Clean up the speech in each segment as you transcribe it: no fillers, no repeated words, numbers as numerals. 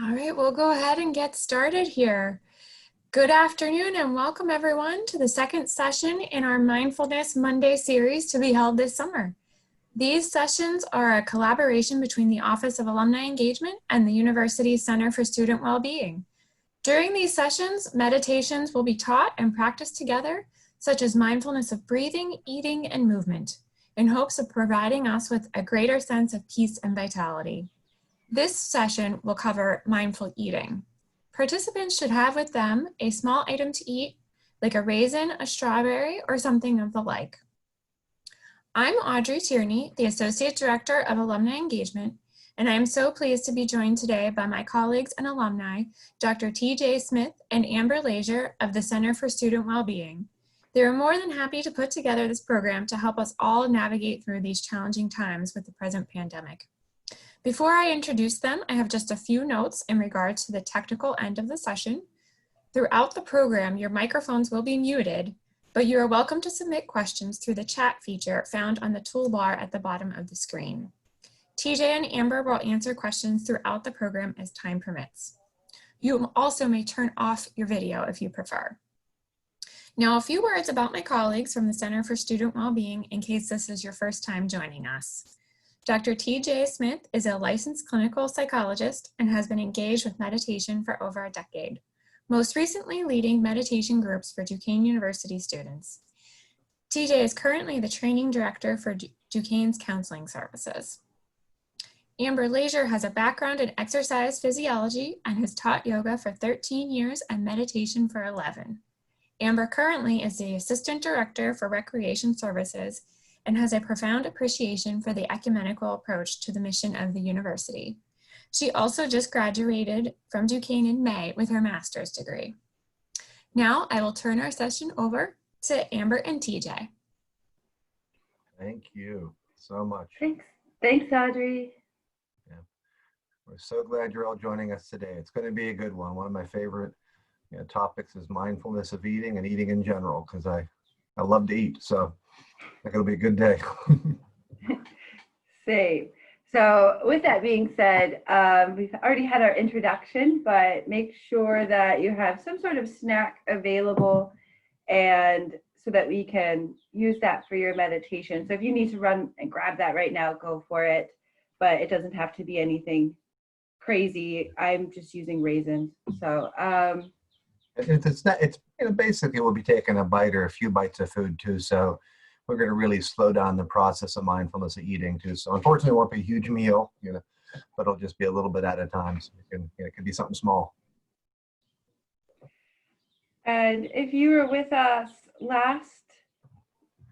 All right, we'll go ahead and get started here. Good afternoon and welcome everyone to the second session in our Mindfulness Monday series to be held this summer. These sessions are a collaboration between the Office of Alumni Engagement and the University's Center for Student Wellbeing. During these sessions, meditations will be taught and practiced together, such as mindfulness of breathing, eating, and movement, in hopes of providing us with a greater sense of peace and vitality. This session will cover mindful eating. Participants should have with them a small item to eat, like a raisin, a strawberry, or something of the like. I'm Audrey Tierney, the Associate Director of Alumni Engagement, and I am so pleased to be joined today by my colleagues and alumni, Dr. T.J. Smith and Amber Leisure of the Center for Student Wellbeing. They are more than happy to put together this program to help us all navigate through these challenging times with the present pandemic. Before I introduce them, I have just a few notes in regards to the technical end of the session. Throughout the program, your microphones will be muted, but you are welcome to submit questions through the chat feature found on the toolbar at the bottom of the screen. TJ and Amber will answer questions throughout the program as time permits. You also may turn off your video if you prefer. Now, a few words about my colleagues from the Center for Student Wellbeing in case this is your first time joining us. Dr. T.J. Smith is a licensed clinical psychologist and has been engaged with meditation for over a decade, most recently leading meditation groups for Duquesne University students. T.J. is currently the training director for Duquesne's counseling services. Amber Leisure has a background in exercise physiology and has taught yoga for 13 years and meditation for 11. Amber currently is the assistant director for recreation services and has a profound appreciation for the ecumenical approach to the mission of the university. She also just graduated from Duquesne in May with her master's degree. Now I will turn our session over to Amber and TJ. Thank you so much. Thanks, Audrey. Yeah. We're so glad you're all joining us today. It's going to be a good one. One of my favorite topics is mindfulness of eating and eating in general, because I love to eat. So I think it'll be a good day. Same. So with that being said, we've already had our introduction, but make sure that you have some sort of snack available and so that we can use that for your meditation. So if you need to run and grab that right now, go for it, but it doesn't have to be anything crazy. I'm just using raisins. So it's basically we'll be taking a bite or a few bites of food too. So we're going to really slow down the process of mindfulness of eating too. So unfortunately, it won't be a huge meal, but it'll just be a little bit at a time. So it could be something small. And if you were with us last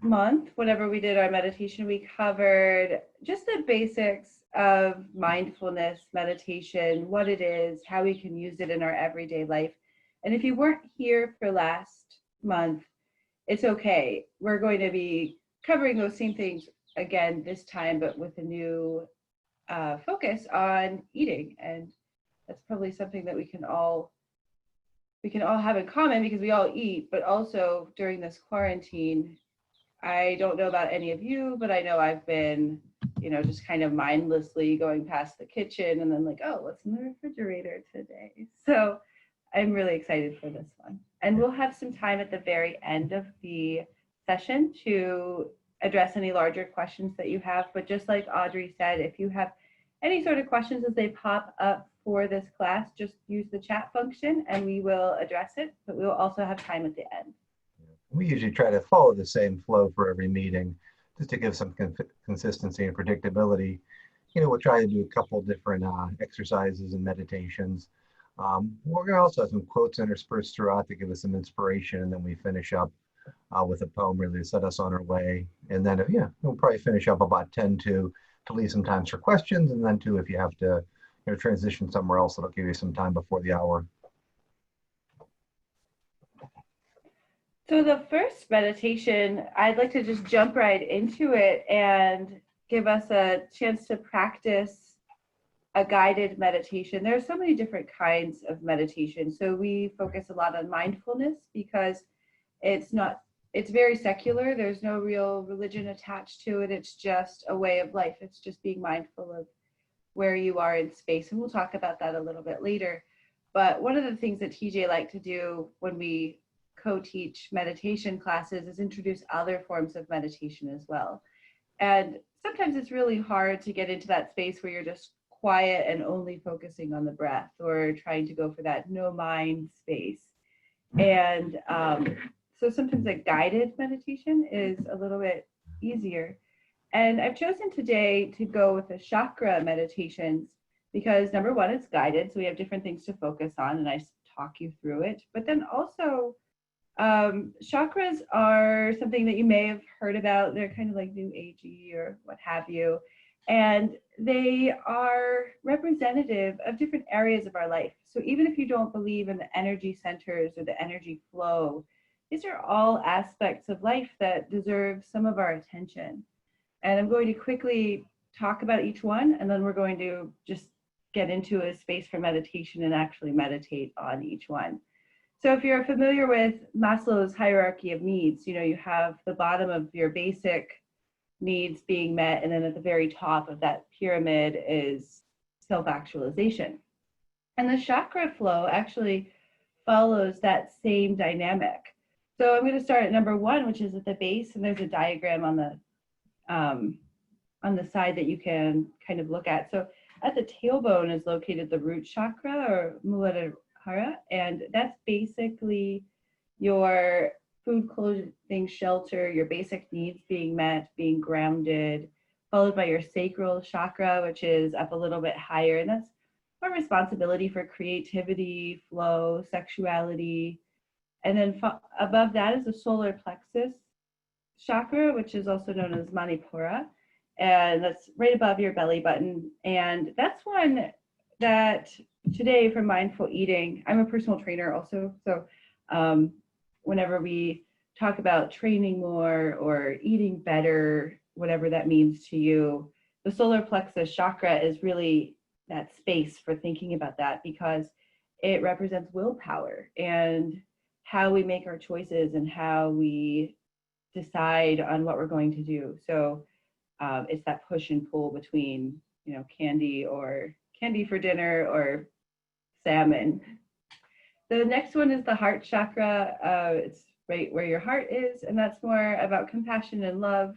month, whenever we did our meditation, we covered just the basics of mindfulness meditation, what it is, how we can use it in our everyday life. And if you weren't here for last month, it's okay. We're going to be covering those same things again this time, but with a new focus on eating. And that's probably something that we can all have in common because we all eat, but also during this quarantine, I don't know about any of you, but I know I've been, just kind of mindlessly going past the kitchen and then like, oh, what's in the refrigerator today? So I'm really excited for this one. And we'll have some time at the very end of the session to address any larger questions that you have. But just like Audrey said, if you have any sort of questions as they pop up for this class, just use the chat function and we will address it. But we will also have time at the end. We usually try to follow the same flow for every meeting just to give some consistency and predictability. We'll try to do a couple different exercises and meditations. We're going to also have some quotes interspersed throughout to give us some inspiration, and then we finish up with a poem really to set us on our way. And then, we'll probably finish up about 10 to leave some time for questions, and then too, if you have to transition somewhere else, it'll give you some time before the hour. So the first meditation, I'd like to just jump right into it and give us a chance to practice a guided meditation. There are so many different kinds of meditation. So we focus a lot on mindfulness because it's very secular. There's no real religion attached to it. It's just a way of life. It's just being mindful of where you are in space. And we'll talk about that a little bit later. But one of the things that TJ liked to do when we co-teach meditation classes is introduce other forms of meditation as well. And sometimes it's really hard to get into that space where you're just quiet and only focusing on the breath, or trying to go for that no mind space. And so sometimes a guided meditation is a little bit easier. And I've chosen today to go with the chakra meditations because number one, it's guided. So we have different things to focus on and I talk you through it. But then also chakras are something that you may have heard about. They're kind of like new agey or what have you. And they are representative of different areas of our life. So even if you don't believe in the energy centers or the energy flow, these are all aspects of life that deserve some of our attention. And I'm going to quickly talk about each one, and then we're going to just get into a space for meditation and actually meditate on each one. So if you're familiar with Maslow's hierarchy of needs, you have the bottom of your basic needs being met, and then at the very top of that pyramid is self-actualization. And the chakra flow actually follows that same dynamic. So I'm going to start at number one, which is at the base, and there's a diagram on the side that you can kind of look at. So at the tailbone is located the root chakra, or Muladhara, and that's basically your food, clothing, shelter, your basic needs being met, being grounded, followed by your sacral chakra, which is up a little bit higher, and that's more responsibility for creativity, flow, sexuality. And then above that is the solar plexus chakra, which is also known as Manipura, and that's right above your belly button. And that's one that today for mindful eating, I'm a personal trainer also, so whenever we talk about training more or eating better, whatever that means to you, the solar plexus chakra is really that space for thinking about that, because it represents willpower and how we make our choices and how we decide on what we're going to do. So it's that push and pull between, candy for dinner or salmon. The next one is the heart chakra. It's right where your heart is, and that's more about compassion and love.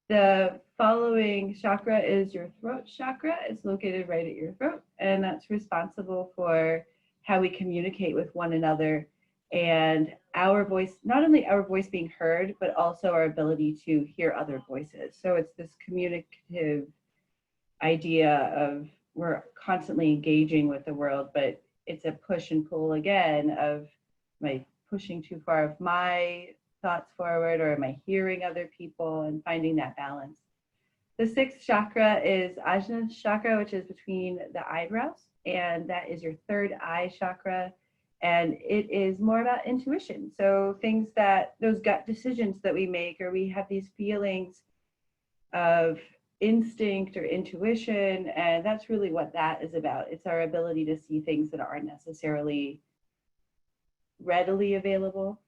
The following chakra is your throat chakra. It's located right at your throat, and that's responsible for how we communicate with one another and our voice, not only our voice being heard, but also our ability to hear other voices. So it's this communicative idea of we're constantly engaging with the world, but it's a push and pull again of, am I pushing too far of my thoughts forward, or am I hearing other people, and finding that balance. The sixth chakra is Ajna chakra, which is between the eyebrows, and that is your third eye chakra. And it is more about intuition. So things those gut decisions that we make, or we have these feelings of instinct or intuition, and that's really what that is about. It's our ability to see things that aren't necessarily readily available.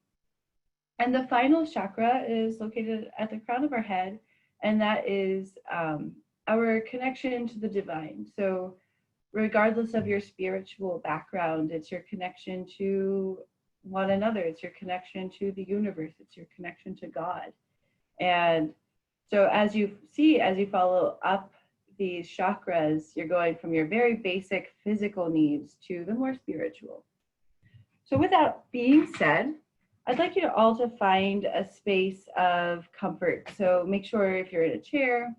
And the final chakra is located at the crown of our head, and that is our connection to the divine. So regardless of your spiritual background, it's your connection to one another, it's your connection to the universe, it's your connection to God. And so as you follow up these chakras, you're going from your very basic physical needs to the more spiritual. So with that being said, I'd like you all to find a space of comfort. So make sure if you're in a chair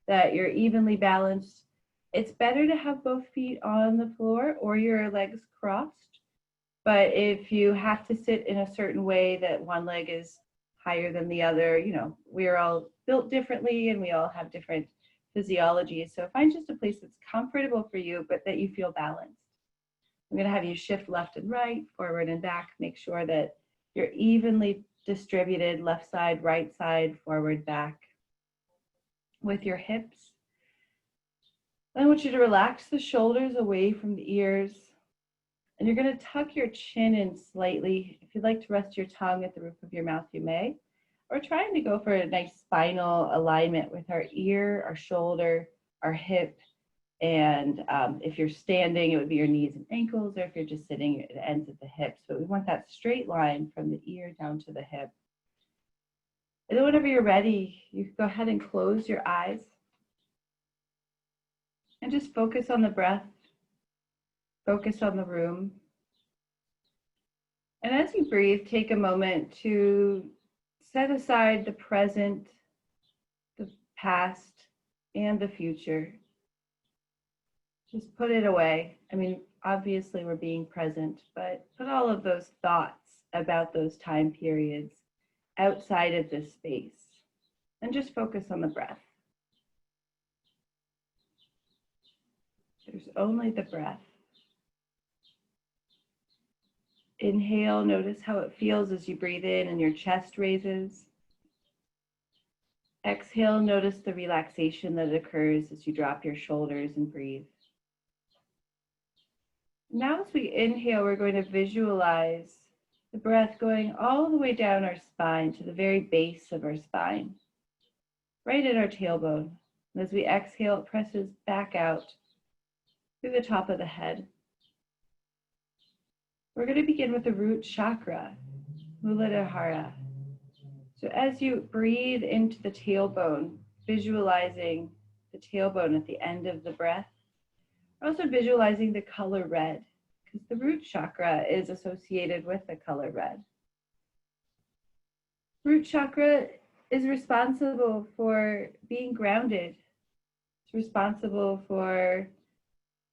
that you're evenly balanced. It's better to have both feet on the floor or your legs crossed. But if you have to sit in a certain way that one leg is higher than the other, we're all built differently and we all have different physiologies. So find just a place that's comfortable for you, but that you feel balanced. I'm going to have you shift left and right, forward and back. Make sure that you're evenly distributed, left side, right side, forward, back, with your hips. I want you to relax the shoulders away from the ears. And you're going to tuck your chin in slightly. If you'd like to rest your tongue at the roof of your mouth, you may. Or trying to go for a nice spinal alignment with our ear, our shoulder, our hip, And if you're standing, it would be your knees and ankles, or if you're just sitting, it ends at the hips. But we want that straight line from the ear down to the hip. And then whenever you're ready, you can go ahead and close your eyes and just focus on the breath, focus on the room. And as you breathe, take a moment to set aside the present, the past, and the future. Just put it away. I mean, obviously we're being present, but put all of those thoughts about those time periods outside of this space and just focus on the breath. There's only the breath. Inhale, notice how it feels as you breathe in and your chest raises. Exhale, notice the relaxation that occurs as you drop your shoulders and breathe. Now as we inhale, we're going to visualize the breath going all the way down our spine to the very base of our spine, right at our tailbone. And as we exhale, it presses back out through the top of the head. We're going to begin with the root chakra, Muladhara. So as you breathe into the tailbone, visualizing the tailbone at the end of the breath, also visualizing the color red, because the root chakra is associated with the color red. Root chakra is responsible for being grounded. It's responsible for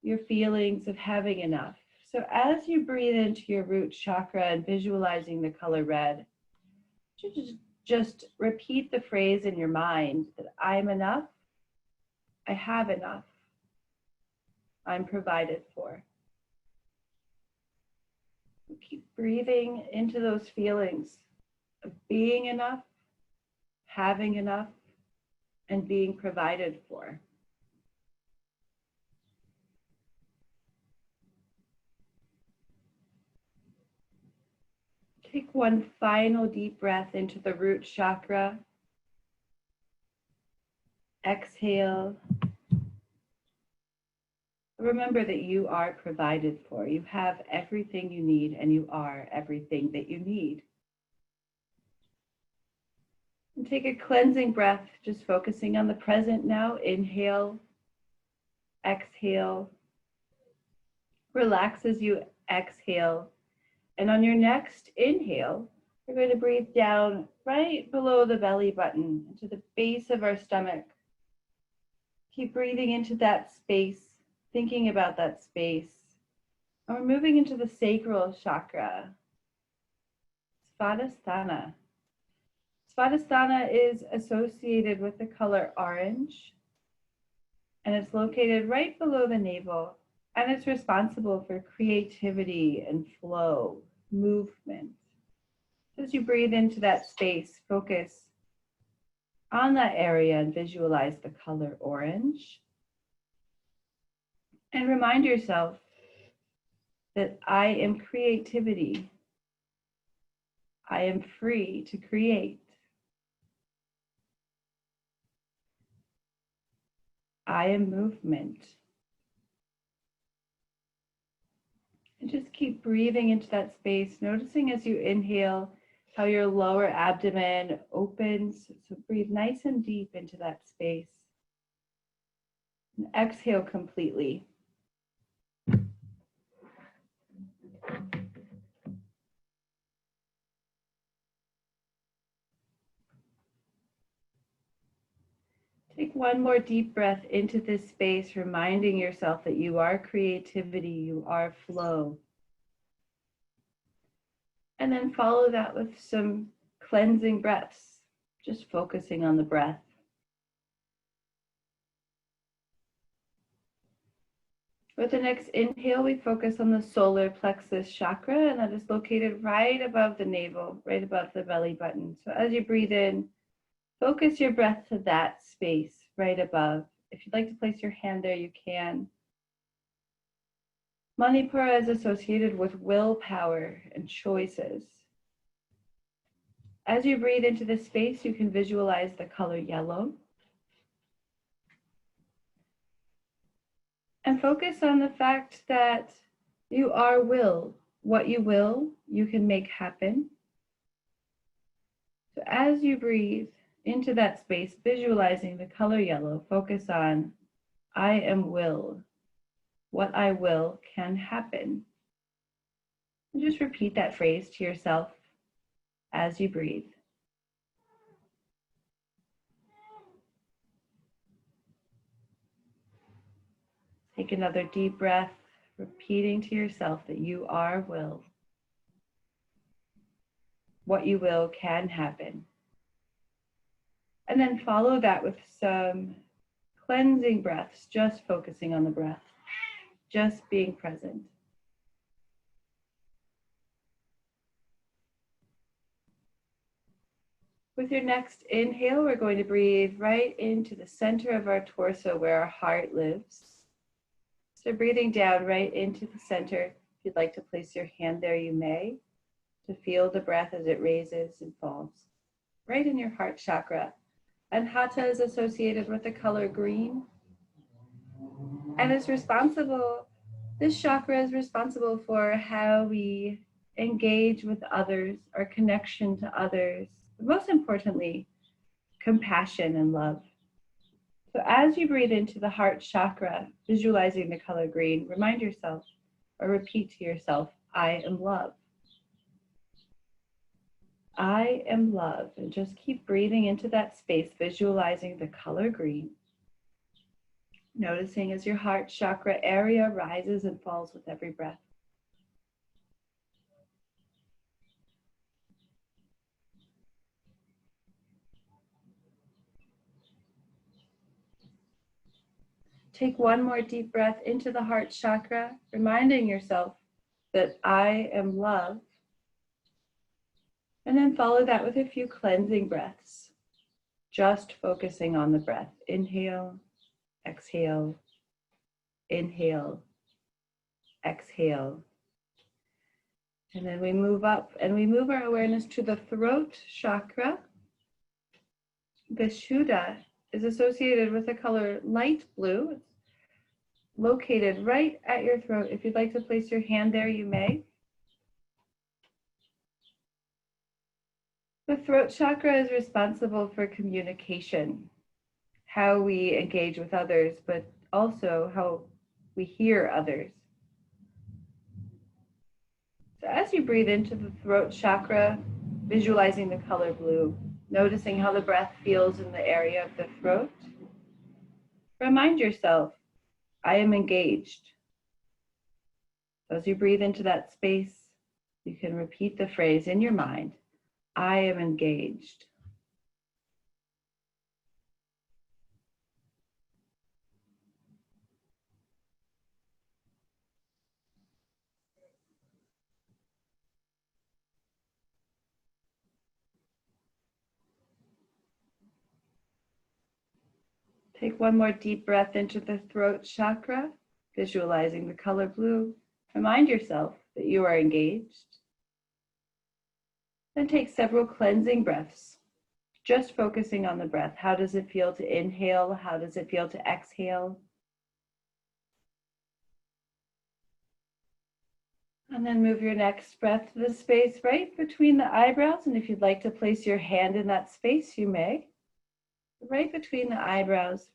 your feelings of having enough. So as you breathe into your root chakra and visualizing the color red, just repeat the phrase in your mind that I'm enough, I have enough, I'm provided for. Keep breathing into those feelings of being enough, having enough, and being provided for. Take one final deep breath into the root chakra. Exhale. Remember that you are provided for. You have everything you need, and you are everything that you need. And take a cleansing breath, just focusing on the present now. Inhale, exhale. Relax as you exhale. And on your next inhale, we're going to breathe down right below the belly button, into the base of our stomach. Keep breathing into that space, thinking about that space. And we're moving into the Sacral Chakra, Svadhisthana. Svadhisthana is associated with the color orange, and it's located right below the navel, and it's responsible for creativity and flow, movement. As you breathe into that space, focus on that area and visualize the color orange. And remind yourself that I am creativity. I am free to create. I am movement. And just keep breathing into that space, noticing as you inhale how your lower abdomen opens. So breathe nice and deep into that space. And exhale completely. Take one more deep breath into this space, reminding yourself that you are creativity, you are flow. And then follow that with some cleansing breaths, just focusing on the breath. With the next inhale, we focus on the solar plexus chakra, and that is located right above the navel, right above the belly button. So as you breathe in, focus your breath to that space right above. If you'd like to place your hand there, you can. Manipura is associated with willpower and choices. As you breathe into this space, you can visualize the color yellow. And focus on the fact that you are will. What you will, you can make happen. So as you breathe into that space, visualizing the color yellow, focus on, I am will. What I will can happen. And just repeat that phrase to yourself as you breathe. Take another deep breath, repeating to yourself that you are will. What you will can happen. And then follow that with some cleansing breaths, just focusing on the breath, just being present. With your next inhale, we're going to breathe right into the center of our torso where our heart lives. So breathing down right into the center. If you'd like to place your hand there, you may, to feel the breath as it raises and falls. Right in your heart chakra. And Hatha is associated with the color green. And is responsible, this chakra is responsible for how we engage with others, our connection to others, but most importantly, compassion and love. So as you breathe into the heart chakra, visualizing the color green, remind yourself or repeat to yourself, I am love. I am love. And just keep breathing into that space, visualizing the color green. Noticing as your heart chakra area rises and falls with every breath. Take one more deep breath into the heart chakra, reminding yourself that I am love. And then follow that with a few cleansing breaths, just focusing on the breath. Inhale, exhale, inhale, exhale. And then we move up and we move our awareness to the throat chakra. The Shuddha is associated with the color light blue. It's located right at your throat. If you'd like to place your hand there, you may. The throat chakra is responsible for communication, how we engage with others, but also how we hear others. So as you breathe into the throat chakra, visualizing the color blue, noticing how the breath feels in the area of the throat, remind yourself, I am engaged. So as you breathe into that space, you can repeat the phrase in your mind, I am engaged. Take one more deep breath into the throat chakra, visualizing the color blue. Remind yourself that you are engaged. Then take several cleansing breaths, just focusing on the breath. How does it feel to inhale? How does it feel to exhale? And then move your next breath to the space right between the eyebrows. And if you'd like to place your hand in that space, you may. Right between the eyebrows.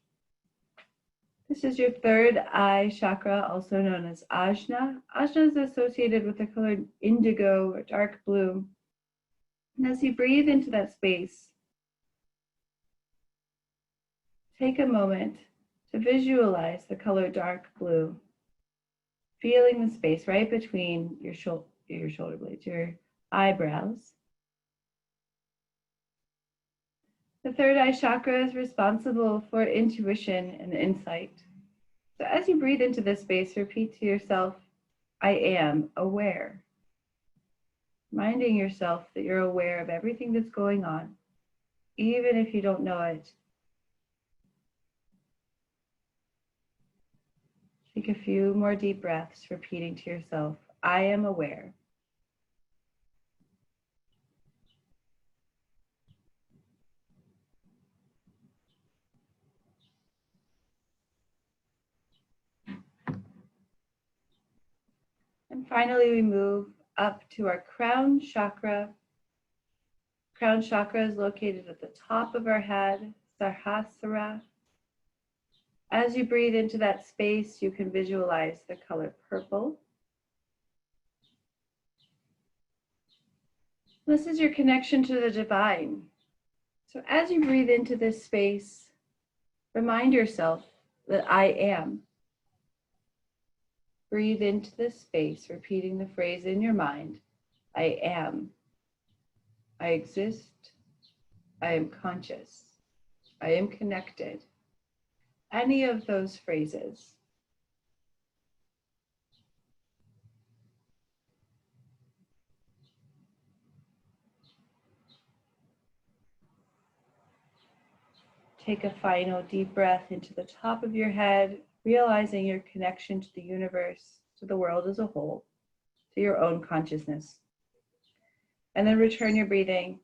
This is your third eye chakra, also known as Ajna. Ajna is associated with the color indigo or dark blue. And as you breathe into that space, take a moment to visualize the color dark blue, feeling the space right between your shoulder blades, your eyebrows. The third eye chakra is responsible for intuition and insight. So as you breathe into this space, repeat to yourself, I am aware. Reminding yourself that you're aware of everything that's going on, even if you don't know it. Take a few more deep breaths, repeating to yourself, I am aware. And finally, we move up to our crown chakra. Crown chakra is located at the top of our head, Sahasrara. As you breathe into that space, you can visualize the color purple. This is your connection to the divine. So as you breathe into this space, remind yourself that I am. Breathe into this space, repeating the phrase in your mind, I am. I exist. I am conscious. I am connected. Any of those phrases. Take a final deep breath into the top of your head, realizing your connection to the universe, to the world as a whole, to your own consciousness. And then return your breathing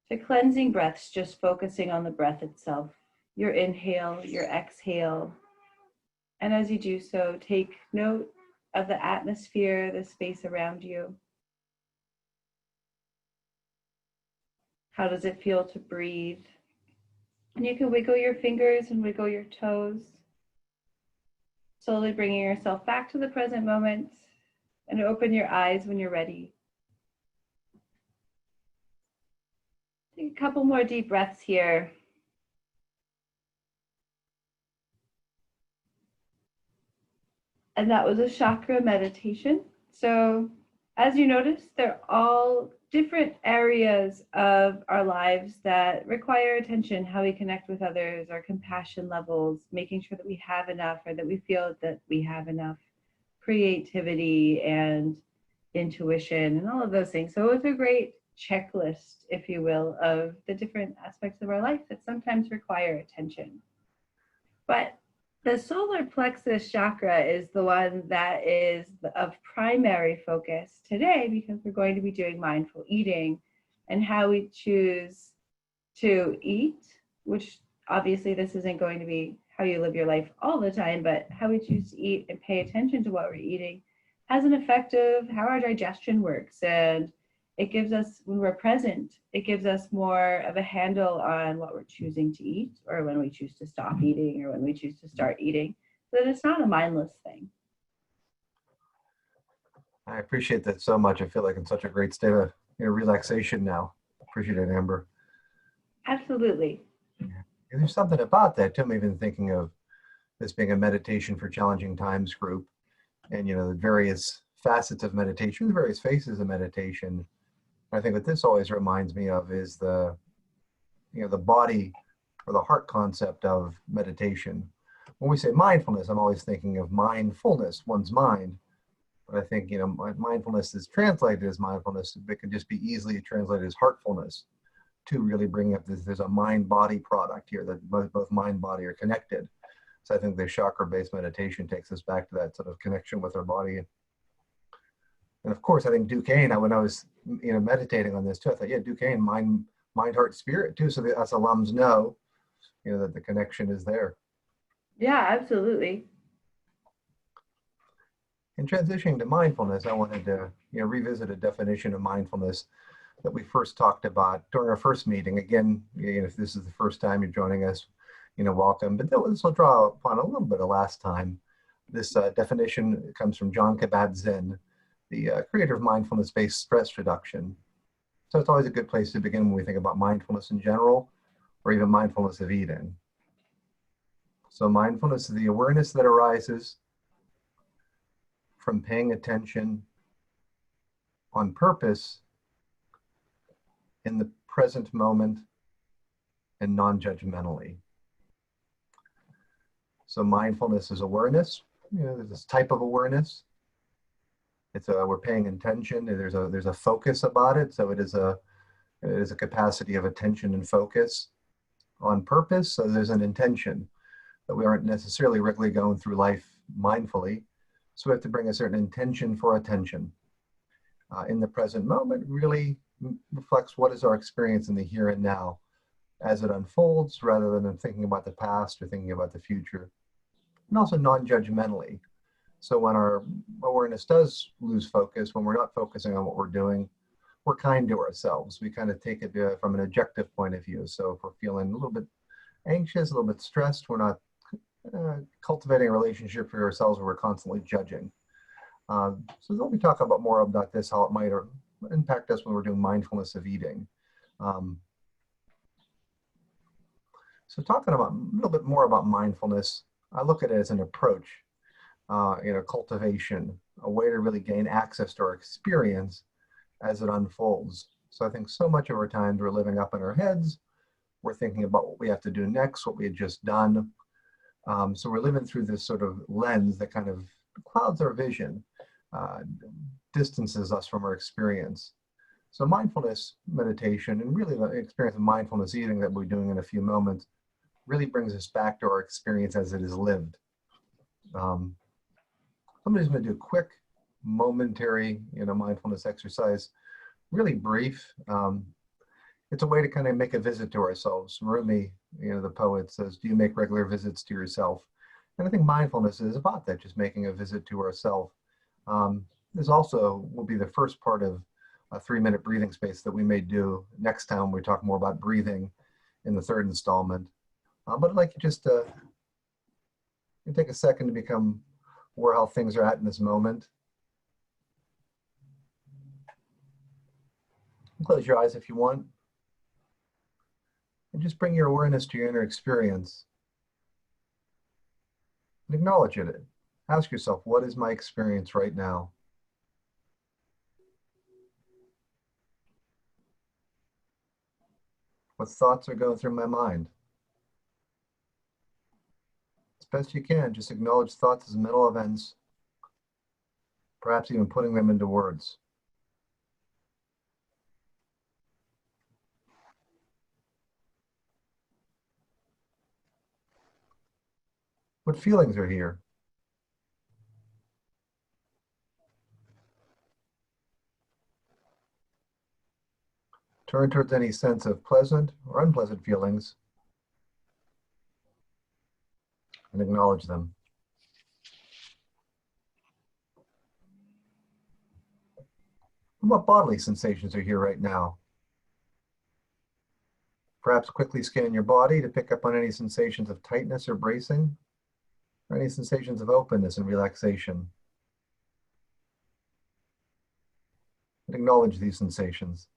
to cleansing breaths, just focusing on the breath itself, your inhale, your exhale. And as you do so, take note of the atmosphere, the space around you. How does it feel to breathe? And you can wiggle your fingers and wiggle your toes, slowly bringing yourself back to the present moment, and open your eyes when you're ready. Take a couple more deep breaths here. And that was a chakra meditation. So as you notice, they're all different areas of our lives that require attention, how we connect with others, our compassion levels, making sure that we have enough or that we feel that we have enough, creativity and intuition and all of those things. So it's a great checklist, if you will, of the different aspects of our life that sometimes require attention. But the solar plexus chakra is the one that is of primary focus today, because we're going to be doing mindful eating and how we choose to eat, which obviously this isn't going to be how you live your life all the time, but how we choose to eat and pay attention to what we're eating has an effect of how our digestion works. And it gives us, when we're present, it gives us more of a handle on what we're choosing to eat, or when we choose to stop eating, or when we choose to start eating, so that it's not a mindless thing. I appreciate that so much. I feel like in such a great state of relaxation now. Appreciate it, Amber. Absolutely. Yeah. There's something about that too. I'm even thinking of this being a meditation for challenging times group, and the various facets of meditation, the various phases of meditation. I think what this always reminds me of is the body or the heart concept of meditation. When we say mindfulness, I'm always thinking of mindfulness, one's mind. But I think, mindfulness is translated as mindfulness, but it can just be easily translated as heartfulness, to really bring up this. There's a mind-body product here, that both mind and body are connected. So I think the chakra-based meditation takes us back to that sort of connection with our body. And of course, I think Duquesne, when I was meditating on this too, I thought, yeah, Duquesne, mind, heart, spirit too, so that us alums know, that the connection is there. Yeah, absolutely. In transitioning to mindfulness, I wanted to revisit a definition of mindfulness that we first talked about during our first meeting. Again, if this is the first time you're joining us, welcome. But this will draw upon a little bit of last time. This definition comes from Jon Kabat-Zinn, the creator of mindfulness-based stress reduction. So it's always a good place to begin when we think about mindfulness in general, or even mindfulness of eating. So mindfulness is the awareness that arises from paying attention on purpose in the present moment and non-judgmentally. So mindfulness is awareness. There's this type of awareness. It's we're paying attention. There's a focus about it. So it is a capacity of attention and focus on purpose. So there's an intention that we aren't necessarily regularly going through life mindfully. So we have to bring a certain intention for attention. In the present moment really reflects what is our experience in the here and now as it unfolds, rather than thinking about the past or thinking about the future. And also non-judgmentally. So when our awareness does lose focus, when we're not focusing on what we're doing, we're kind to ourselves. We kind of take it from an objective point of view. So if we're feeling a little bit anxious, a little bit stressed, we're not cultivating a relationship for ourselves where we're constantly judging. So we'll be talking about more about this, how it might impact us when we're doing mindfulness of eating. So talking about a little bit more about mindfulness, I look at it as an approach, cultivation, a way to really gain access to our experience as it unfolds. So I think so much of our times we're living up in our heads, we're thinking about what we have to do next, what we had just done. So we're living through this sort of lens that kind of clouds our vision, distances us from our experience. So mindfulness meditation, and really the experience of mindfulness eating that we're doing in a few moments, really brings us back to our experience as it is lived. Somebody's going to do a quick, momentary, mindfulness exercise, really brief. It's a way to kind of make a visit to ourselves. Rumi, the poet, says, "Do you make regular visits to yourself?" And I think mindfulness is about that, just making a visit to ourselves. This also will be the first part of a 3-minute breathing space that we may do next time we talk more about breathing in the third installment. But I'd like you just to take a second to become aware how things are at in this moment. Close your eyes if you want. And just bring your awareness to your inner experience. And acknowledge it. Ask yourself, what is my experience right now? What thoughts are going through my mind? As best you can, just acknowledge thoughts as mental events, perhaps even putting them into words. What feelings are here? Turn towards any sense of pleasant or unpleasant feelings and acknowledge them. What bodily sensations are here right now? Perhaps quickly scan your body to pick up on any sensations of tightness or bracing, or any sensations of openness and relaxation. And acknowledge these sensations.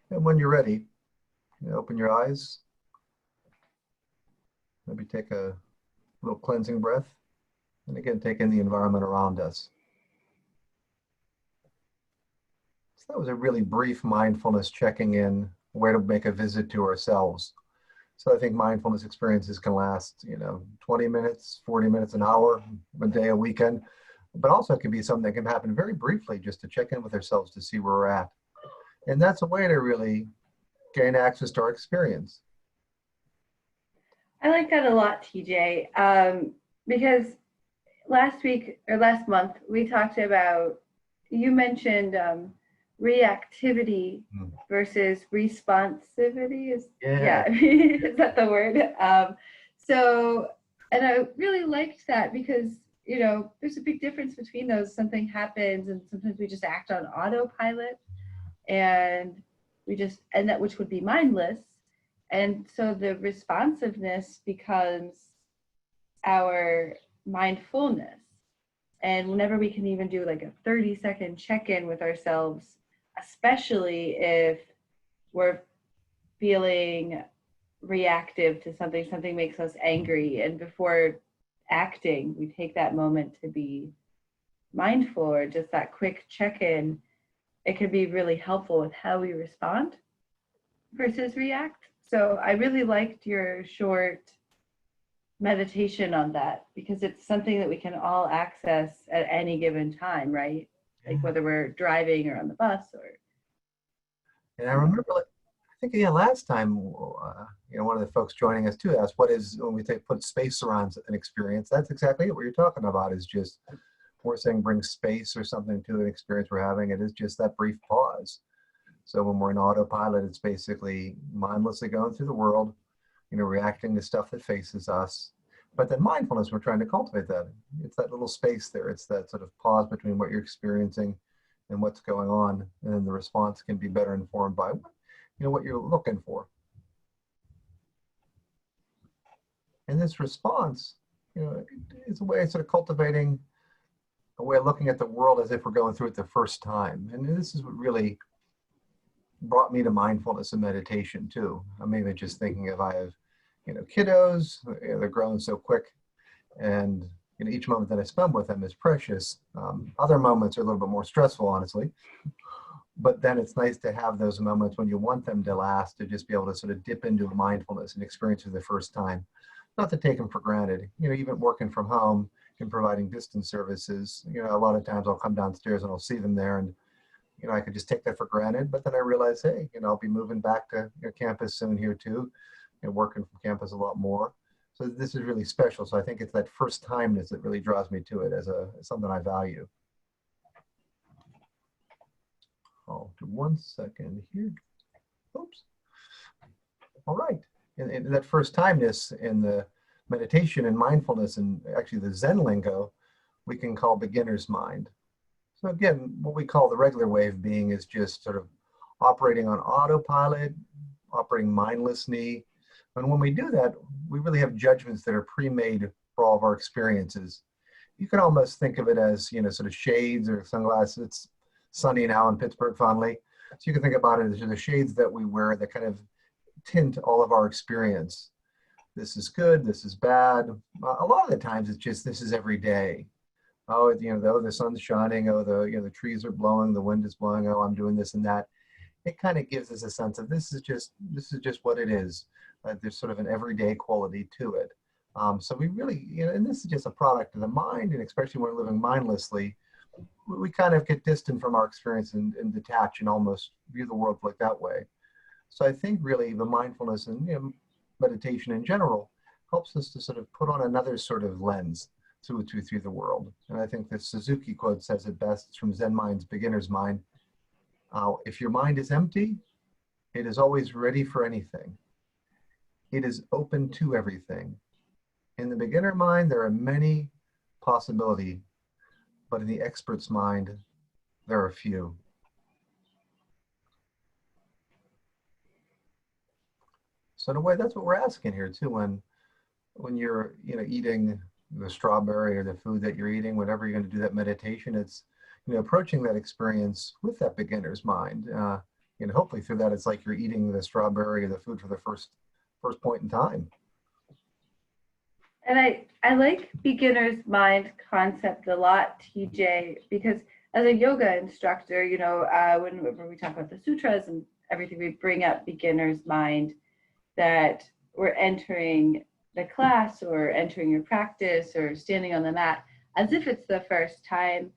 And when you're ready, open your eyes. Maybe take a little cleansing breath. And again, take in the environment around us. So that was a really brief mindfulness checking in, where to make a visit to ourselves. So I think mindfulness experiences can last, 20 minutes, 40 minutes, an hour, a day, a weekend. But also it can be something that can happen very briefly, just to check in with ourselves to see where we're at. And that's a way to really gain access to our experience. I like that a lot, TJ, because last month, we talked about, you mentioned reactivity versus responsivity. Is that the word? And I really liked that because, there's a big difference between those. Something happens and sometimes we just act on autopilot and which would be mindless. And so the responsiveness becomes our mindfulness. And whenever we can even do like a 30-second check-in with ourselves, especially if we're feeling reactive to something makes us angry, and before acting, we take that moment to be mindful, or just that quick check-in, it can be really helpful with how we respond versus react. So I really liked your short meditation on that, because it's something that we can all access at any given time, right? Like whether we're driving or on the bus or. And I remember, I think last time, one of the folks joining us too asked, what is, when we put space around an experience, that's exactly what you're talking about, is just, we're saying bring space or something to an experience we're having. It is just that brief pause. So when we're in autopilot, it's basically mindlessly going through the world. reacting to stuff that faces us. But then mindfulness, we're trying to cultivate that. It's that little space there. It's that sort of pause between what you're experiencing and what's going on. And then the response can be better informed by what you're looking for. And this response, is a way of sort of cultivating a way of looking at the world as if we're going through it the first time. And this is what really brought me to mindfulness and meditation too. I'm even just thinking if I have, kiddos, they're growing so quick, and each moment that I spend with them is precious. Other moments are a little bit more stressful, honestly. But then it's nice to have those moments when you want them to last, to just be able to sort of dip into mindfulness and experience for the first time. Not to take them for granted. Even working from home and providing distance services, a lot of times I'll come downstairs and I'll see them there, and I could just take that for granted. But then I realize, hey, I'll be moving back to campus soon here too, working from campus a lot more. So this is really special. So I think it's that first timeness that really draws me to it as something I value. Oh, 1 second here. Oops. All right. And that first timeness in the meditation and mindfulness, and actually the Zen lingo, we can call beginner's mind. So again, what we call the regular way of being is just sort of operating on autopilot, operating mindlessly. And when we do that, we really have judgments that are pre-made for all of our experiences. You can almost think of it as, sort of shades or sunglasses. It's sunny now in Pittsburgh fondly. So you can think about it as the shades that we wear that kind of tint all of our experience. This is good, this is bad. A lot of the times it's just, this is every day. Oh, the sun's shining, oh, the trees are blowing, the wind is blowing, oh, I'm doing this and that. It kind of gives us a sense of this is just what it is. There's sort of an everyday quality to it. So we really, and this is just a product of the mind, and especially when we're living mindlessly, we kind of get distant from our experience and detach and almost view the world like that way. So I think really the mindfulness and meditation in general helps us to sort of put on another sort of lens through the world. And I think the Suzuki quote says it best. It's from Zen Mind's Beginner's Mind. If your mind is empty, it is always ready for anything. It is open to everything. In the beginner mind, there are many possibilities, but in the expert's mind, there are few. So in a way, that's what we're asking here too. When you're eating the strawberry or the food that you're eating, whatever you're going to do that meditation, it's approaching that experience with that beginner's mind. Hopefully through that, it's like you're eating the strawberry or the food for the first point in time. And I like beginner's mind concept a lot, TJ, because as a yoga instructor, whenever we talk about the sutras and everything, we bring up beginner's mind, that we're entering the class or entering your practice or standing on the mat as if it's the first time.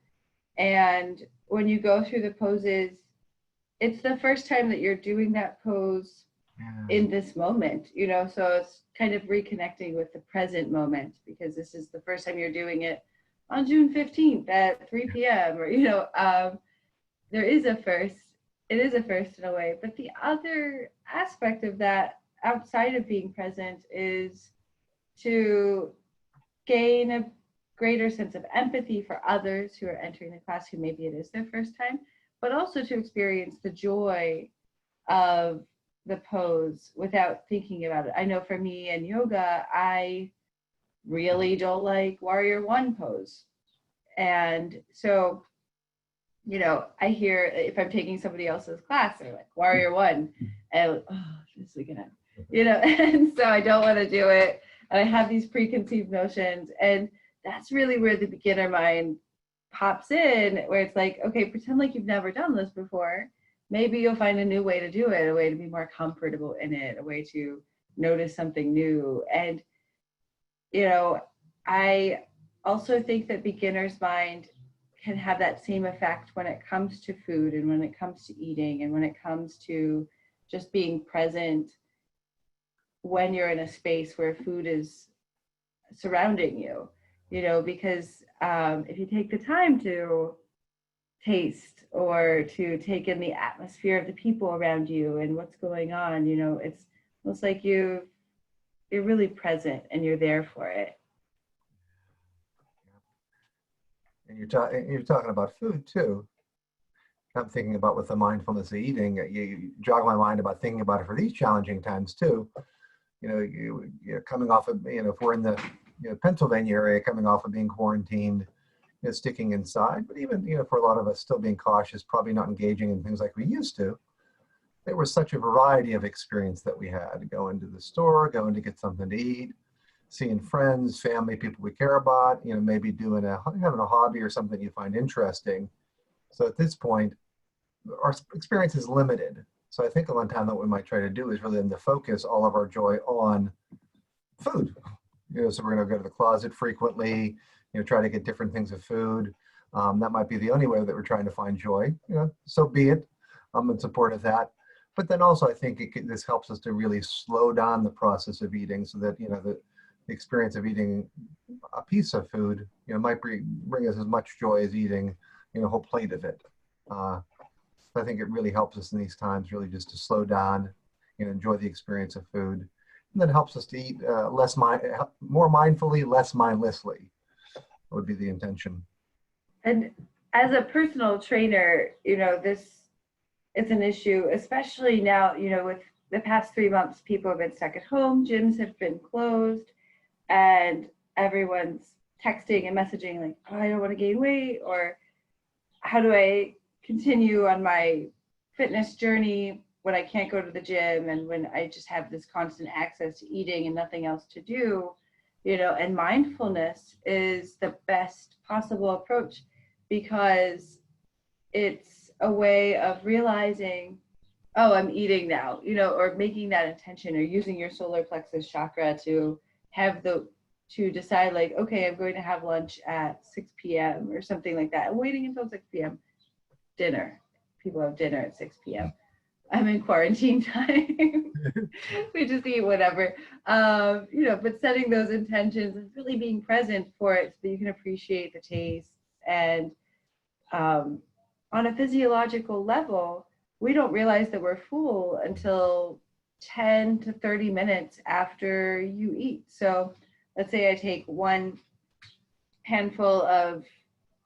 And when you go through the poses, it's the first time that you're doing that pose in this moment, so it's kind of reconnecting with the present moment, because this is the first time you're doing it on June 15th at 3 p.m. or, there is a first. It is a first in a way. But the other aspect of that, outside of being present, is to gain a greater sense of empathy for others who are entering the class, who maybe it is their first time, but also to experience the joy of the pose without thinking about it. I know for me in yoga, I really don't like warrior one pose. And so, I hear if I'm taking somebody else's class, they're like warrior one, and this again, and so I don't want to do it. And I have these preconceived notions, and that's really where the beginner mind pops in, where it's like, okay, pretend like you've never done this before. Maybe you'll find a new way to do it, a way to be more comfortable in it, a way to notice something new. And, I also think that beginner's mind can have that same effect when it comes to food, and when it comes to eating, and when it comes to just being present when you're in a space where food is surrounding you, because if you take the time to taste or to take in the atmosphere of the people around you and what's going on, it's almost like you've you're really present and you're there for it. And you're talking about food too. I'm thinking about with the mindfulness of eating, you jog my mind about thinking about it for these challenging times too. You're coming off of, if we're in the Pennsylvania area, coming off of being quarantined, sticking inside, but even, for a lot of us still being cautious, probably not engaging in things like we used to. There was such a variety of experience that we had. Going to the store, going to get something to eat, seeing friends, family, people we care about, maybe having a hobby or something you find interesting. So at this point, our experience is limited. So I think a lot of time that we might try to do is really to focus all of our joy on food. So we're going to go to the closet frequently, try to get different things of food. That might be the only way that we're trying to find joy. So be it. I'm in support of that. But then also I think this helps us to really slow down the process of eating, so that the experience of eating a piece of food might bring us as much joy as eating a whole plate of it. I think it really helps us in these times, really just to slow down and enjoy the experience of food, and then helps us to eat more mindfully, less mindlessly. Would be the intention. And as a personal trainer, it's an issue, especially now, with the past 3 months, people have been stuck at home, gyms have been closed, and everyone's texting and messaging like, oh, I don't want to gain weight, or how do I continue on my fitness journey when I can't go to the gym and when I just have this constant access to eating and nothing else to do, and mindfulness is the best possible approach, because it's a way of realizing, oh, I'm eating now, or making that intention, or using your solar plexus chakra to decide like, okay, I'm going to have lunch at 6 p.m. or something like that. I'm waiting until 6 p.m. Dinner. People have dinner at 6 p.m. I'm in quarantine time. We just eat whatever. But setting those intentions and really being present for it so that you can appreciate the taste. And on a physiological level, we don't realize that we're full until 10 to 30 minutes after you eat. So let's say I take one handful of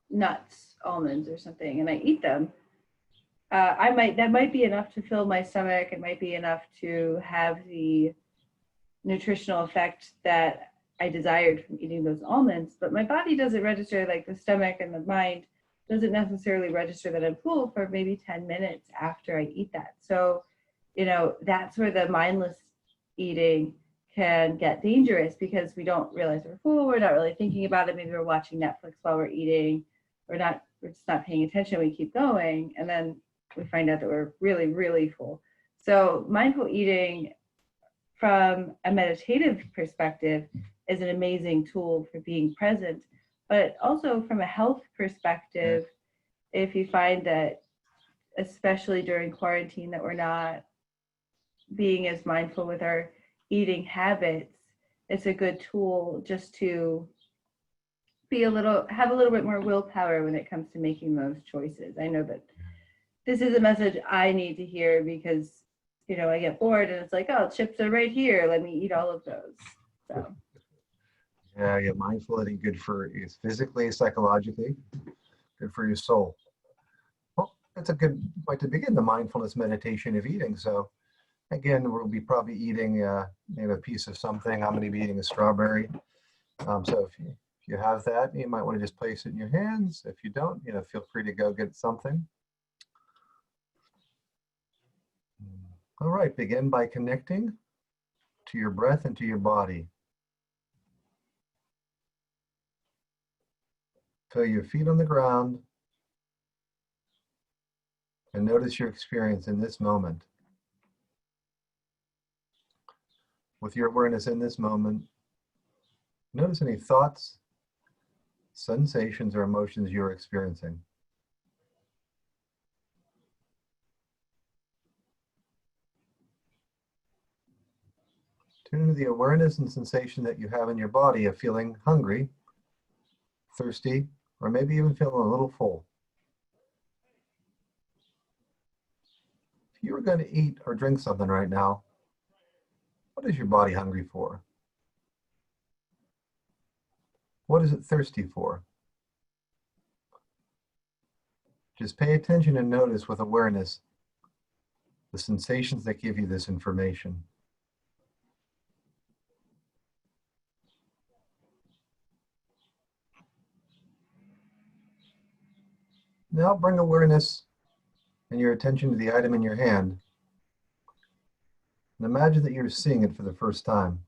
nuts, almonds or something, and I eat them. That might be enough to fill my stomach. It might be enough to have the nutritional effect that I desired from eating those almonds, but my body doesn't register, like the stomach and the mind doesn't necessarily register that I'm full for maybe 10 minutes after I eat that. So, that's where the mindless eating can get dangerous, because we don't realize we're full. We're not really thinking about it. Maybe we're watching Netflix while we're eating. We're just not paying attention. We keep going. And then we find out that we're really, really full. So mindful eating from a meditative perspective is an amazing tool for being present, but also from a health perspective, if you find that, especially during quarantine, that we're not being as mindful with our eating habits, it's a good tool just to have a little bit more willpower when it comes to making those choices. I know that this is a message I need to hear, because I get bored and it's like, oh, chips are right here, let me eat all of those. So yeah, mindful eating, good for you physically, psychologically, good for your soul. Well, that's a good point to begin the mindfulness meditation of eating. So again, we'll be probably eating maybe a piece of something. I'm going to be eating a strawberry. So if you have that, you might want to just place it in your hands. If you don't, feel free to go get something. All right, begin by connecting to your breath and to your body. Feel your feet on the ground and notice your experience in this moment. With your awareness in this moment, notice any thoughts, sensations, or emotions you're experiencing. Tune into the awareness and sensation that you have in your body of feeling hungry, thirsty, or maybe even feeling a little full. If you were going to eat or drink something right now, what is your body hungry for? What is it thirsty for? Just pay attention and notice with awareness the sensations that give you this information. Now bring awareness and your attention to the item in your hand. And imagine that you're seeing it for the first time.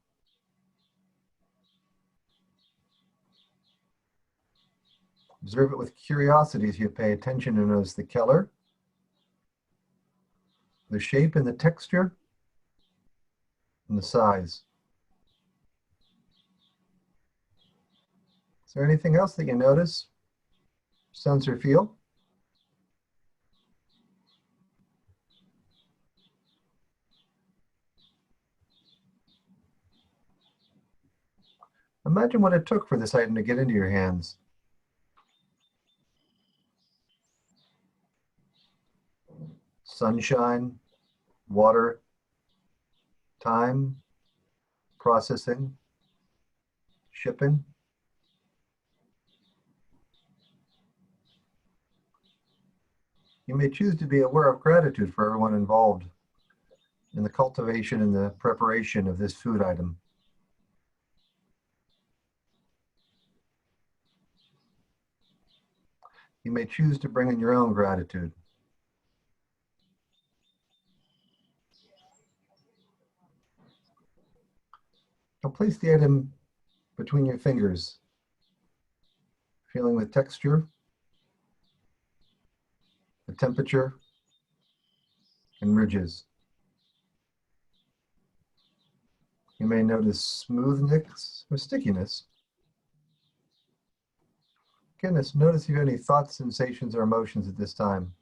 Observe it with curiosity as you pay attention and notice the color, the shape and the texture, and the size. Is there anything else that you notice, sense, or feel? Imagine what it took for this item to get into your hands. Sunshine, water, time, processing, shipping. You may choose to be aware of gratitude for everyone involved in the cultivation and the preparation of this food item. You may choose to bring in your own gratitude. Now place the item between your fingers, feeling the texture, the temperature, and ridges. You may notice smoothness or stickiness. Notice if you have any thoughts, sensations, or emotions at this time.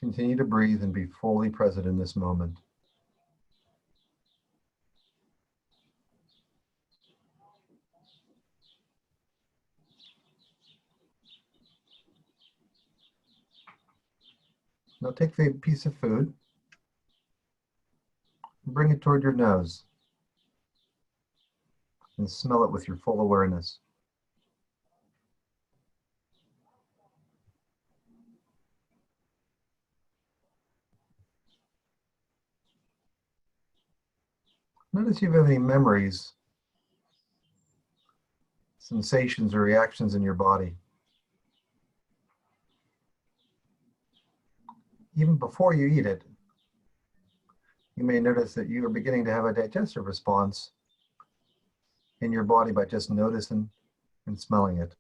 Continue to breathe and be fully present in this moment. Now take the piece of food and bring it toward your nose and smell it with your full awareness. Notice if you have any memories, sensations, or reactions in your body. Even before you eat it, you may notice that you are beginning to have a digestive response in your body by just noticing and smelling it.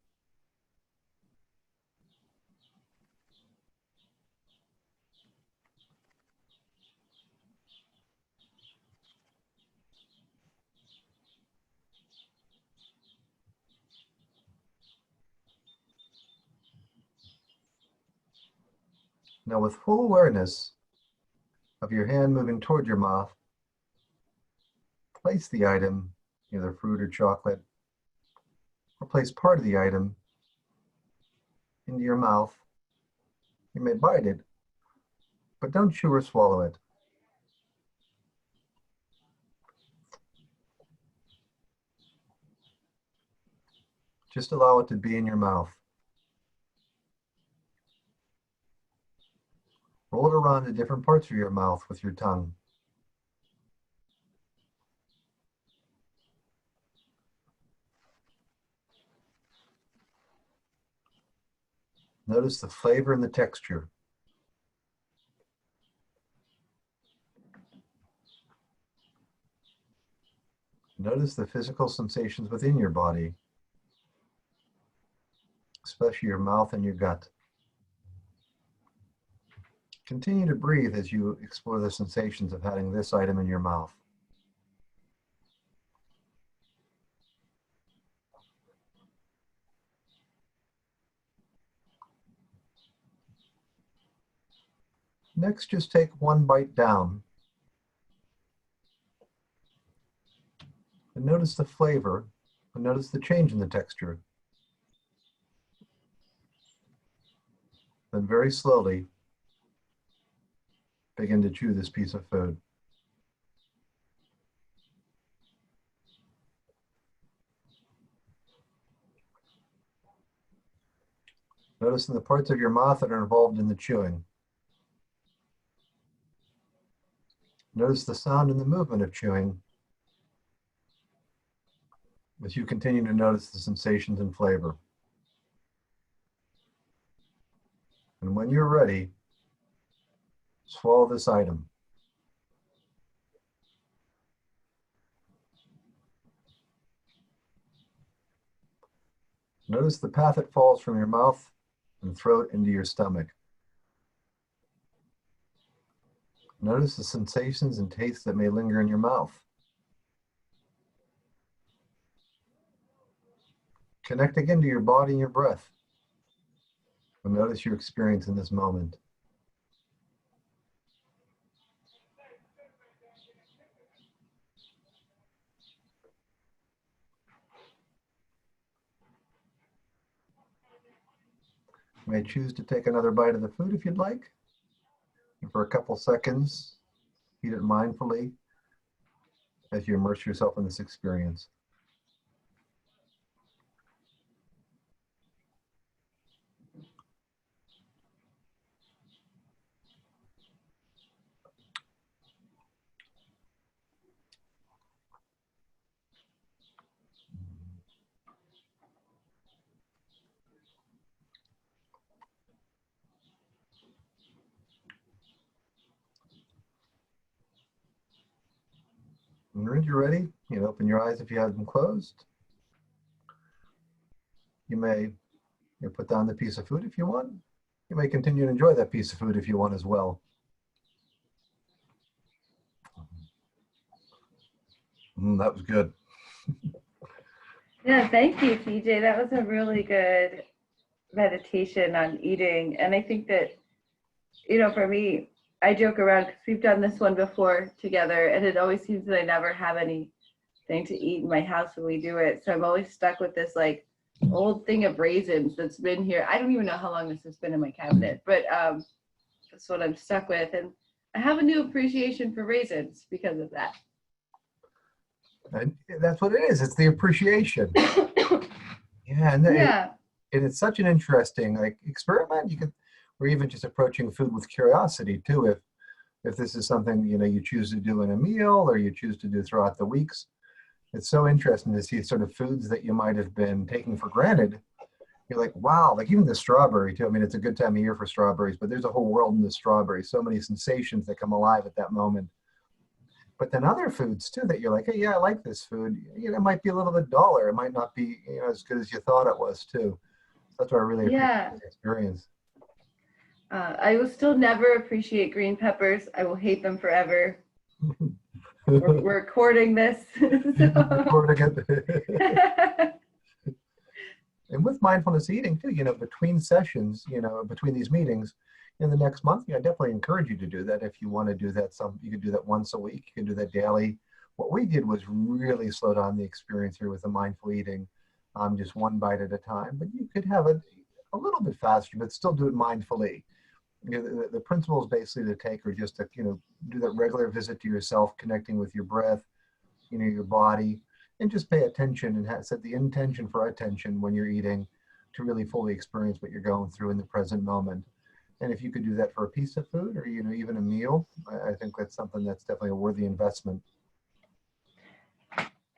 Now, with full awareness of your hand moving toward your mouth, place the item, either fruit or chocolate, or place part of the item into your mouth. You may bite it, but don't chew or swallow it. Just allow it to be in your mouth. Roll it around to different parts of your mouth with your tongue. Notice the flavor and the texture. Notice the physical sensations within your body, especially your mouth and your gut. Continue to breathe as you explore the sensations of having this item in your mouth. Next, just take one bite down and notice the flavor and notice the change in the texture. Then very slowly begin to chew this piece of food. Noticing the parts of your mouth that are involved in the chewing. Notice the sound and the movement of chewing as you continue to notice the sensations and flavor. And when you're ready, swallow this item. Notice the path it falls from your mouth and throat into your stomach. Notice the sensations and tastes that may linger in your mouth. Connect again to your body and your breath. And notice your experience in this moment. You may choose to take another bite of the food if you'd like. And for a couple seconds, eat it mindfully as you immerse yourself in this experience. And when you're ready, you can open your eyes if you have them closed. You may put down the piece of food if you want. You may continue to enjoy that piece of food if you want as well. That was good. Yeah, thank you, TJ. That was a really good meditation on eating. And I think that, for me, I joke around because we've done this one before together, and it always seems that I never have anything to eat in my house when we do it. So I'm always stuck with this like old thing of raisins that's been here. I don't even know how long this has been in my cabinet, but that's what I'm stuck with. And I have a new appreciation for raisins because of that. And that's what it is. It's the appreciation. Yeah, and it's such an interesting experiment. Or even just approaching food with curiosity too. If this is something you choose to do in a meal or you choose to do throughout the weeks, it's so interesting to see sort of foods that you might have been taking for granted. You're like, wow, like even the strawberry too. I mean, it's a good time of year for strawberries, but there's a whole world in the strawberry. So many sensations that come alive at that moment. But then other foods too that you're like, hey, yeah, I like this food. It might be a little bit duller. It might not be as good as you thought it was too. That's why I really appreciate the experience. I will still never appreciate green peppers. I will hate them forever. We're recording this. And with mindfulness eating too, between sessions, between these meetings, in the next month, I definitely encourage you to do that. If you want to do that, you could do that once a week. You can do that daily. What we did was really slow down the experience here with the mindful eating, just one bite at a time. But you could have it a little bit faster, but still do it mindfully. The principles basically to take are just to do that regular visit to yourself, connecting with your breath, your body, and just pay attention and set the intention for attention when you're eating to really fully experience what you're going through in the present moment. And if you could do that for a piece of food or even a meal, I think that's something that's definitely a worthy investment.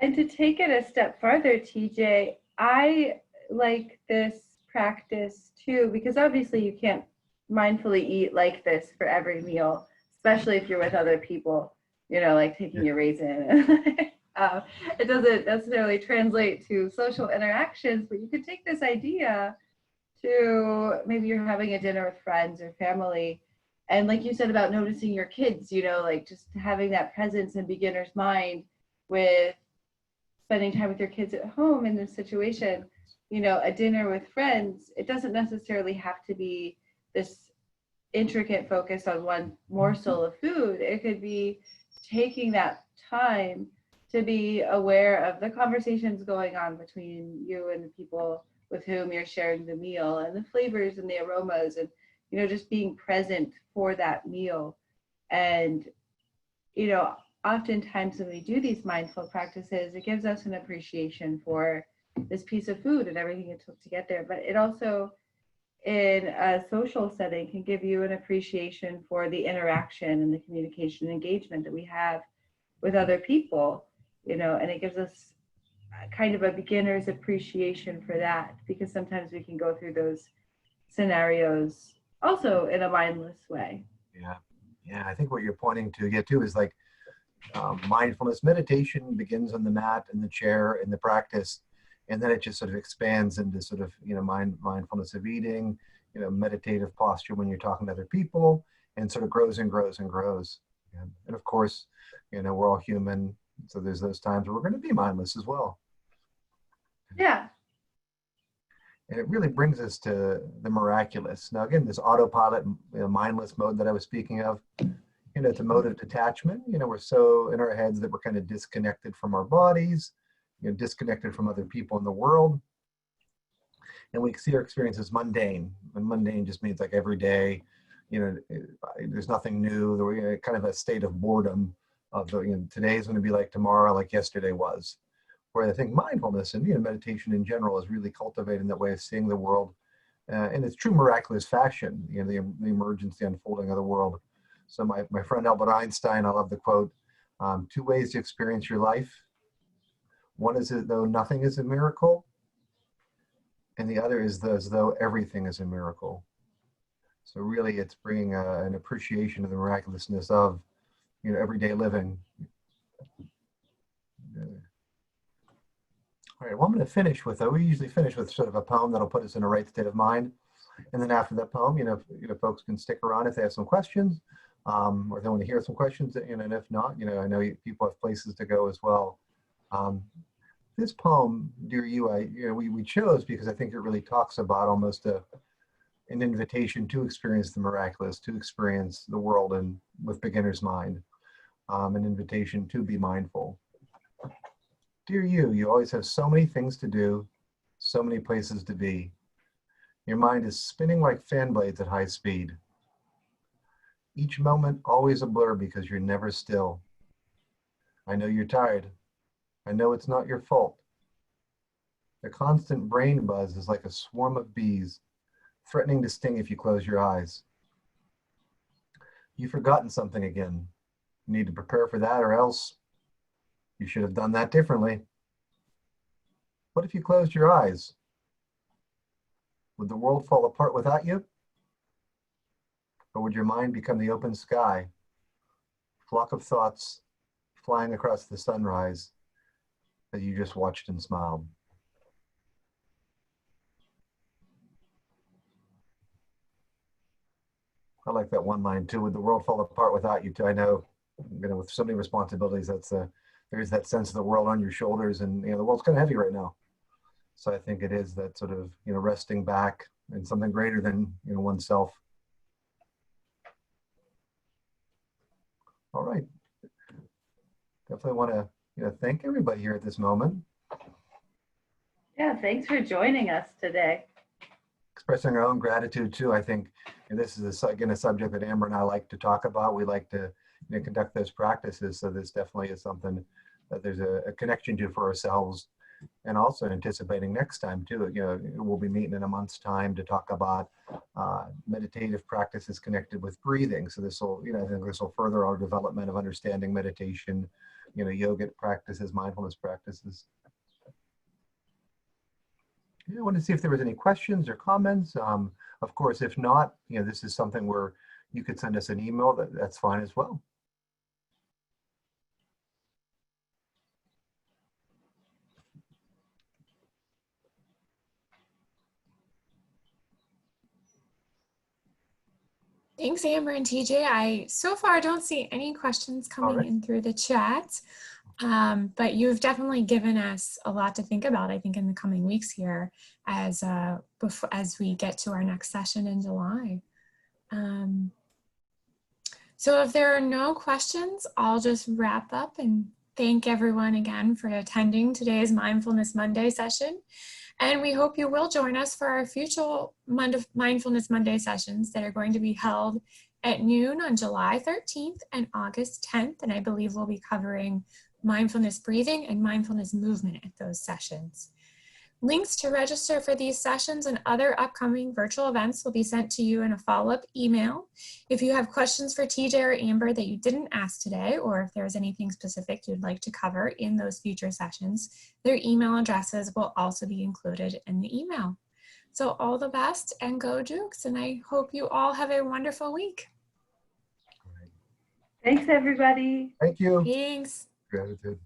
And to take it a step farther, TJ, I like this practice too, because obviously you can't mindfully eat like this for every meal, especially if you're with other people, like taking a raisin. It doesn't necessarily translate to social interactions, but you could take this idea to maybe you're having a dinner with friends or family. And like you said about noticing your kids, like just having that presence in beginner's mind with spending time with your kids at home in this situation, a dinner with friends, it doesn't necessarily have to be this intricate focus on one morsel of food. It could be taking that time to be aware of the conversations going on between you and the people with whom you're sharing the meal, and the flavors and the aromas, and just being present for that meal. And oftentimes when we do these mindful practices, it gives us an appreciation for this piece of food and everything it took to get there, but it also in a social setting can give you an appreciation for the interaction and the communication and engagement that we have with other people, you know, and it gives us kind of a beginner's appreciation for that, because sometimes we can go through those scenarios also in a mindless way. Yeah, I think what you're pointing to too is like mindfulness meditation begins on the mat, in the chair, in the practice, and then it just sort of expands into sort of, you know, mindfulness of eating, you know, meditative posture when you're talking to other people, and sort of grows and grows and grows. And of course, you know, we're all human, so there's those times where we're going to be mindless as well. Yeah. And it really brings us to the miraculous. Now, again, this autopilot, you know, mindless mode that I was speaking of, you know, it's a mode of detachment. You know, we're so in our heads that we're kind of disconnected from our bodies, you know, disconnected from other people in the world. And we see our experience as mundane. And mundane just means like every day, you know, there's nothing new. We're kind of a state of boredom of, you know, today is going to be like tomorrow, like yesterday was. Where I think mindfulness and, you know, meditation in general is really cultivating that way of seeing the world in its true miraculous fashion, you know, the emergence, the unfolding of the world. So my friend Albert Einstein, I love the quote, 2 ways to experience your life. One is as though nothing is a miracle, and the other is as though everything is a miracle. So really it's bringing an appreciation of the miraculousness of, you know, everyday living. All right, well, I'm going to finish with, we usually finish with sort of a poem that'll put us in a right state of mind. And then after that poem, you know, folks can stick around if they have some questions, or if they want to hear some questions, you know, and if not, you know, I know people have places to go as well. This poem, Dear You, we chose because I think it really talks about almost an invitation to experience the miraculous, to experience the world and with beginner's mind, an invitation to be mindful. Dear you, you always have so many things to do, so many places to be. Your mind is spinning like fan blades at high speed. Each moment always a blur because you're never still. I know you're tired. I know it's not your fault. The constant brain buzz is like a swarm of bees, threatening to sting if you close your eyes. You've forgotten something again. You need to prepare for that, or else you should have done that differently. What if you closed your eyes? Would the world fall apart without you? Or would your mind become the open sky, flock of thoughts flying across the sunrise that you just watched and smiled? I like that one line too. Would the world fall apart without you too? I know, you know, with so many responsibilities, there's that sense of the world on your shoulders, and, you know, the world's kind of heavy right now. So I think it is that sort of, you know, resting back in something greater than, you know, oneself. All right. Definitely want to, you know, thank everybody here at this moment. Yeah, thanks for joining us today. Expressing our own gratitude too. I think, and this is again a subject that Amber and I like to talk about. We like to, you know, conduct those practices. So this definitely is something that there's a connection to for ourselves, and also anticipating next time too. You know, we'll be meeting in a month's time to talk about meditative practices connected with breathing. So this will, you know, I think this will further our development of understanding meditation, you know, yogic practices, mindfulness practices. I want to see if there was any questions or comments. Of course, if not, you know, this is something where you could send us an email. That's fine as well. Thanks, Amber and TJ. I so far don't see any questions coming in through the chat, but you've definitely given us a lot to think about, I think, in the coming weeks here as we get to our next session in July. So if there are no questions, I'll just wrap up and thank everyone again for attending today's Mindfulness Monday session. And we hope you will join us for our future Mindfulness Monday sessions that are going to be held at noon on July 13th and August 10th. And I believe we'll be covering mindfulness breathing and mindfulness movement at those sessions. Links to register for these sessions and other upcoming virtual events will be sent to you in a follow-up email. If you have questions for TJ or Amber that you didn't ask today, or if there's anything specific you'd like to cover in those future sessions, their email addresses will also be included in the email. So all the best and go Dukes, and I hope you all have a wonderful week. Thanks, everybody. Thank you. Thanks. Gratitude.